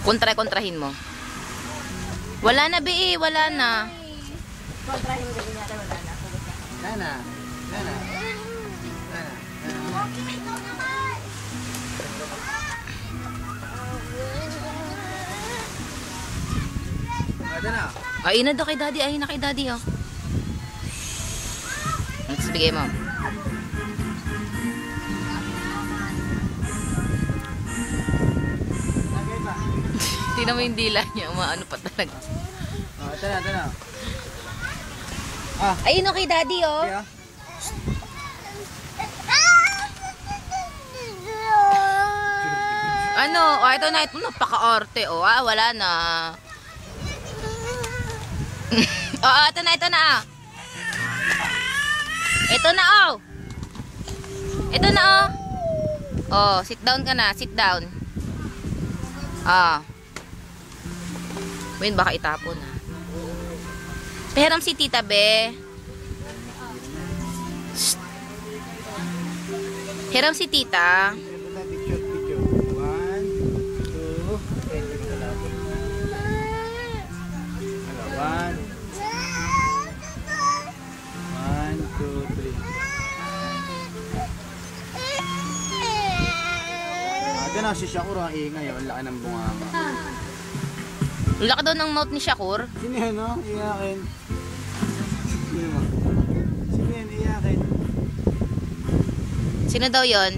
Kontrahin mo. Wala na, Bi. Wala na. Kontrahin mo din natin, wala na. Nana. Ito na. Ayun na daw kay Daddy. Ayun na kay Daddy, oh. Tapos bigay mo. Tingnan mo yung dila niya. Umaano pa talaga. Oh, ito na. Ayun na kay Daddy, oh. Okay, Ano? Oh, ito na. Ito napaka-arte, oh. Wala na. Oo, ito na, ah. Ito na, oh. Ito na, oh. Oh, sit down ka na, sit down. Wait, baka itapon, ha. Peram si Tita, be. Shh. Hiram si Tita. Picture. 1, 2, 1, 2, 3. Ito na, si Shakur ang ingay. Ang laki ng bunganga. Laki daw ng mouth ni Shakur. Sino yan, no? Iyakin. Sino mo? Sino yan, iyakin? Sino daw yon?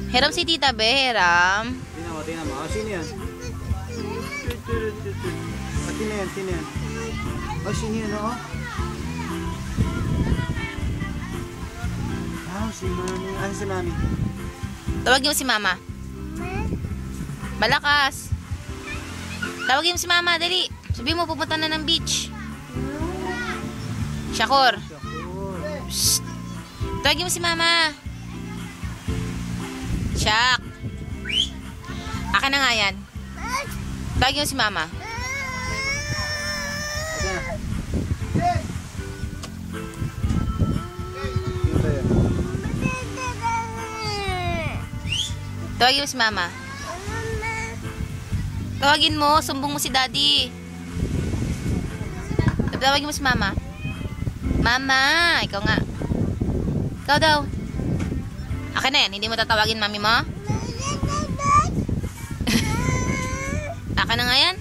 Hiram si Tita, be. Hiram. Tingnan mo. Sino yan? Sino yan? Sino yan, no? Si Mami. Ano si Mami? Tawagin mo si Mama. Malakas. Tawagin mo si Mama, dali. Sabihin mo, pupunta na ng beach. Shakur. Shh. Tawagin mo si Mama. Shak. Akin na nga yan. Tawagin mo si Mama. Tawagin mo si Mama. Tawagin mo, sumbong mo si Daddy. Tawagin mo si Mama. Mama, ikaw nga. Ikaw daw. Akin na yan, hindi mo tatawagin mami mo? Akin na nga yan.